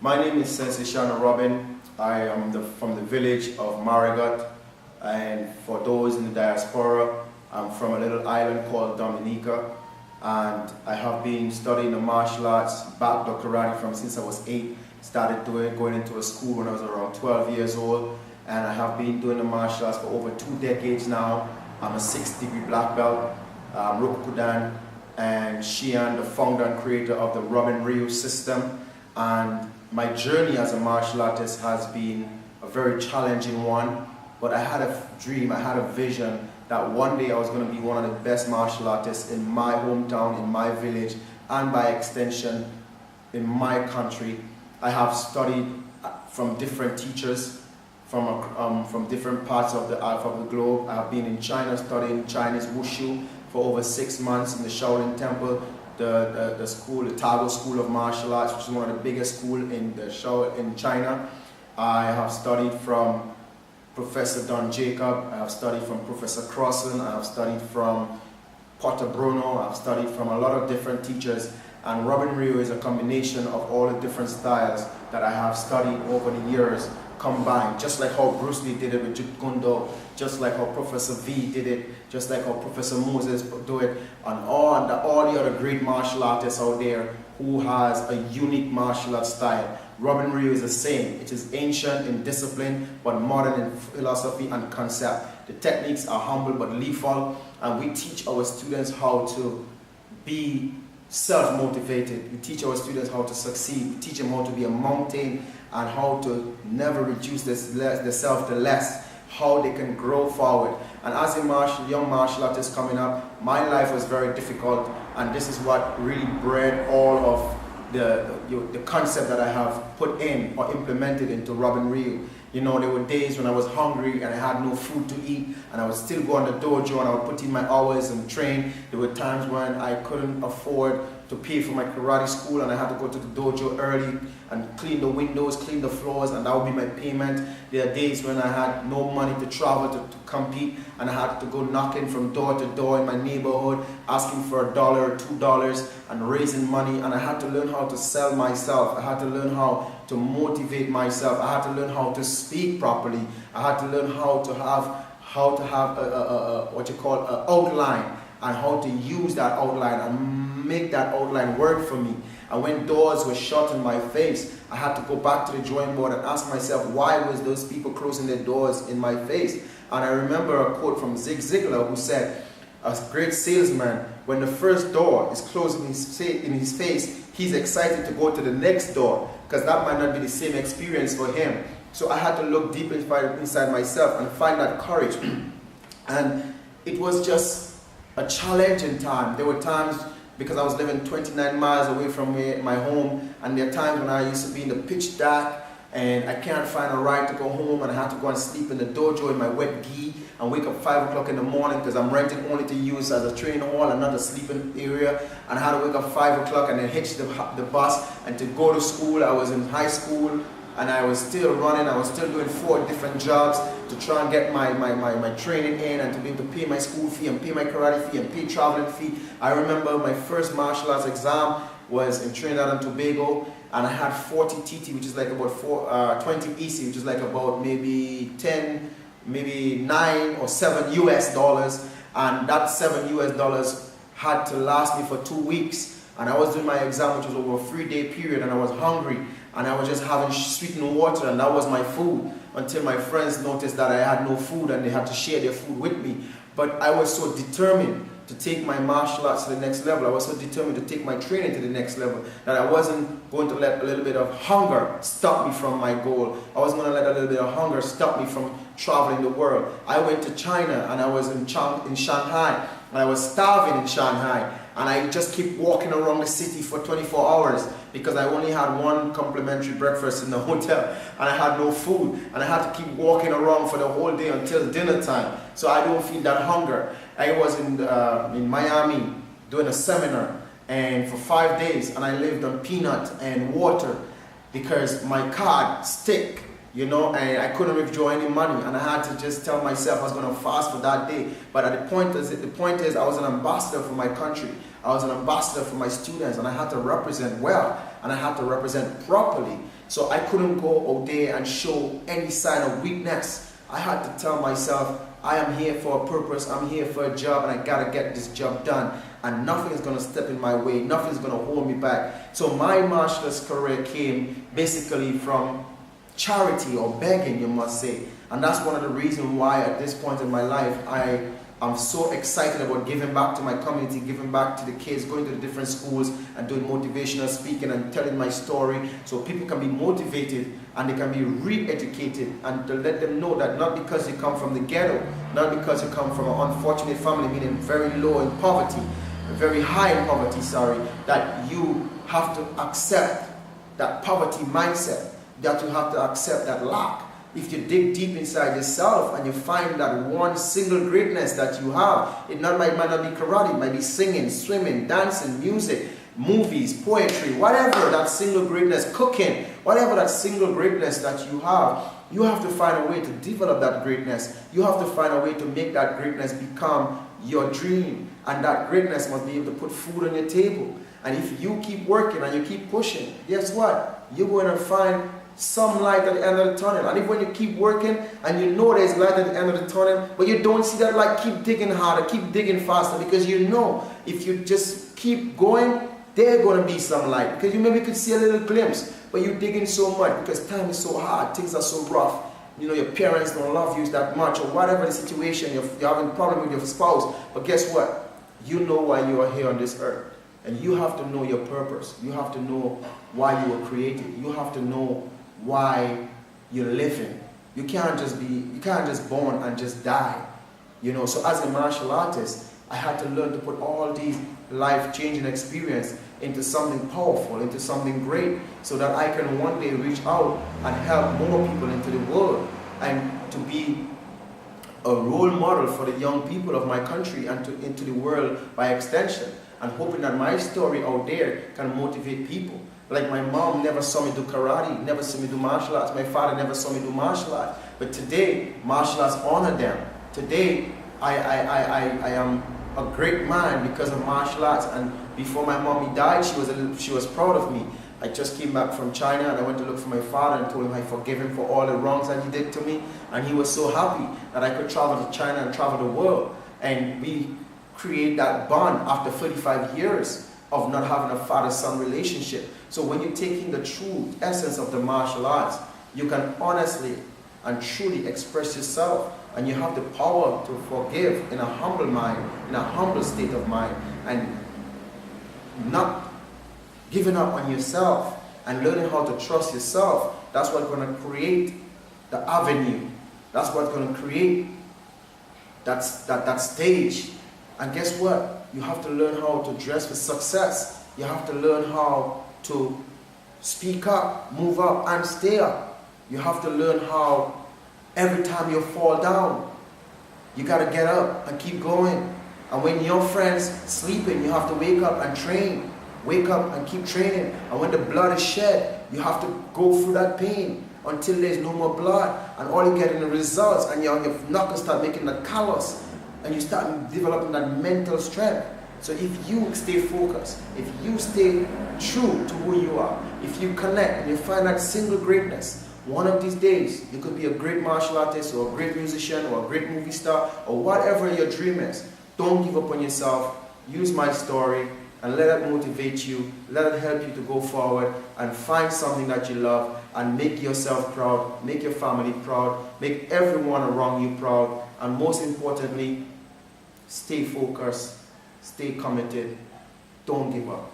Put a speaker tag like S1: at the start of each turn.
S1: My name is Sensei Shana Robin. I am from the village of Marigot, and for those in the diaspora, I'm from a little island called Dominica, and I have been studying the martial arts, backdoor karate from since I was 8. Started going into a school when I was around 12 years old, and I have been doing the martial arts for over 2 decades now. I'm a 6th-degree black belt, Rokudan, and Shian, the founder and creator of the Robin Ryu system. And my journey as a martial artist has been a very challenging one, but I had a dream, I had a vision that one day I was going to be one of the best martial artists in my hometown, in my village, and by extension, in my country. I have studied from different teachers from different parts of the globe. I have been in China studying Chinese Wushu for over 6 months in the Shaolin Temple, the school, the Tago School of Martial Arts, which is one of the biggest schools in China. I have studied from Professor Don Jacob, I have studied from Professor Crossan, I have studied from Potter Bruno, I have studied from a lot of different teachers, and Robin Ryu is a combination of all the different styles that I have studied over the years combined, just like how Bruce Lee did it with Jeet Kune Do, just like how Professor V did it, just like how Professor Moses do it, and all the other great martial artists out there who has a unique martial art style. Robin Ryu is the same. It is ancient in discipline, but modern in philosophy and concept. The techniques are humble but lethal, and we teach our students how to be self-motivated. We teach our students how to succeed. We teach them how to be a mountain and how to never reduce the self to less, how they can grow forward. And as a young martial artist coming up, my life was very difficult, and this is what really bred all of the concept that I have put in or implemented into Robin Ryu. You know, there were days when I was hungry and I had no food to eat, and I would still go on the dojo and I would put in my hours and train. There were times when I couldn't afford to pay for my karate school and I had to go to the dojo early and clean the windows, clean the floors, and that would be my payment. There are days when I had no money to travel to compete, and I had to go knocking from door to door in my neighborhood asking for $1 or $2 and raising money, and I had to learn how to sell myself. I had to learn how to motivate myself. I had to learn how to speak properly. I had to learn how to have what you call an outline, and how to use that outline and make that outline work for me. And when doors were shut in my face, I had to go back to the drawing board and ask myself, why was those people closing their doors in my face? And I remember a quote from Zig Ziglar who said, a great salesman, when the first door is closed in his face, he's excited to go to the next door, because that might not be the same experience for him. So I had to look deep inside myself and find that courage. And it was just a challenging time. There were times, because I was living 29 miles away from my home, and there are times when I used to be in the pitch dark and I can't find a ride to go home, and I had to go and sleep in the dojo in my wet gi and wake up 5 o'clock in the morning, because I'm renting only to use as a training hall and not a sleeping area. And I had to wake up 5 o'clock and then hitch the bus and to go to school. I was in high school and I was still running. I was still doing 4 different jobs to try and get my training in, and to be able to pay my school fee and pay my karate fee and pay traveling fee. I remember my first martial arts exam was in Trinidad and Tobago, and I had 40 TT, which is like about 20 EC, which is like about maybe 10, maybe 9 or 7 US dollars, and that 7 US dollars had to last me for 2 weeks. And I was doing my exam, which was over a 3-day period, and I was hungry, and I was just having sweetened water, and that was my food, until my friends noticed that I had no food and they had to share their food with me. But I was so determined to take my martial arts to the next level. I was so determined to take my training to the next level that I wasn't going to let a little bit of hunger stop me from my goal. I wasn't going to let a little bit of hunger stop me from traveling the world. I went to China, and I was in Shanghai, and I was starving in Shanghai, and I just kept walking around the city for 24 hours because I only had 1 complimentary breakfast in the hotel, and I had no food, and I had to keep walking around for the whole day until dinner time, so I don't feel that hunger. I was in Miami doing a seminar, and for 5 days, and I lived on peanut and water because my card stick, you know, and I couldn't withdraw any money, and I had to just tell myself I was going to fast for that day. But the point is, I was an ambassador for my country. I was an ambassador for my students, and I had to represent well, and I had to represent properly. So I couldn't go out there and show any sign of weakness. I had to tell myself, I am here for a purpose, I'm here for a job, and I gotta get this job done. And nothing is gonna step in my way, nothing is gonna hold me back. So my martial arts career came basically from charity or begging, you must say. And that's one of the reasons why at this point in my life, I am so excited about giving back to my community, giving back to the kids, going to the different schools and doing motivational speaking and telling my story so people can be motivated and they can be re-educated, and to let them know that not because you come from the ghetto, not because you come from an unfortunate family, meaning very low in poverty, very high in poverty, that you have to accept that poverty mindset, that you have to accept that lack. If you dig deep inside yourself and you find that one single greatness that you have, it might not be karate, it might be singing, swimming, dancing, music, movies, poetry, whatever that single greatness, cooking, whatever that single greatness that you have to find a way to develop that greatness. You have to find a way to make that greatness become your dream, and that greatness must be able to put food on your table. And if you keep working and you keep pushing, guess what? You're going to find some light at the end of the tunnel. And if when you keep working and you know there's light at the end of the tunnel, but you don't see that light, keep digging harder, keep digging faster, because you know if you just keep going, there's going to be some light. Because you maybe could see a little glimpse, but you're digging so much because time is so hard, things are so rough. You know, your parents don't love you that much, or whatever the situation, you're having a problem with your spouse. But guess what? You know why you are here on this earth. And you have to know your purpose. You have to know why you were created. You have to know why you're living. You can't just born and just die. You know, so as a martial artist, I had to learn to put all these life-changing experience into something powerful, into something great, so that I can one day reach out and help more people into the world, and to be a role model for the young people of my country and into the world by extension, and hoping that my story out there can motivate people. Like my mom never saw me do karate, never saw me do martial arts. My father never saw me do martial arts. But today, martial arts honor them. Today, I am a great man because of martial arts. And before my mommy died, she was proud of me. I just came back from China and I went to look for my father and told him I forgive him for all the wrongs that he did to me. And he was so happy that I could travel to China and travel the world. And we create that bond after 35 years of not having a father-son relationship. So when you take in the true essence of the martial arts, you can honestly and truly express yourself, and you have the power to forgive in a humble mind, in a humble state of mind, and not giving up on yourself and learning how to trust yourself. That's what's going to create the avenue. That's what's going to create that stage. And guess what? You have to learn how to dress for success. You have to learn how to speak up, move up, and stay up. You have to learn how every time you fall down, you got to get up and keep going. And when your friends sleeping, you have to wake up and train. Wake up and keep training. And when the blood is shed, you have to go through that pain until there's no more blood. And all you get in the results, and your knuckles start making that callus, and you start developing that mental strength. So if you stay focused, if you stay true to who you are, if you connect and you find that single greatness, one of these days you could be a great martial artist or a great musician or a great movie star or whatever your dream is. Don't give up on yourself. Use my story and let it motivate you. Let it help you to go forward and find something that you love and make yourself proud, make your family proud, make everyone around you proud, and most importantly, stay focused, stay committed, don't give up.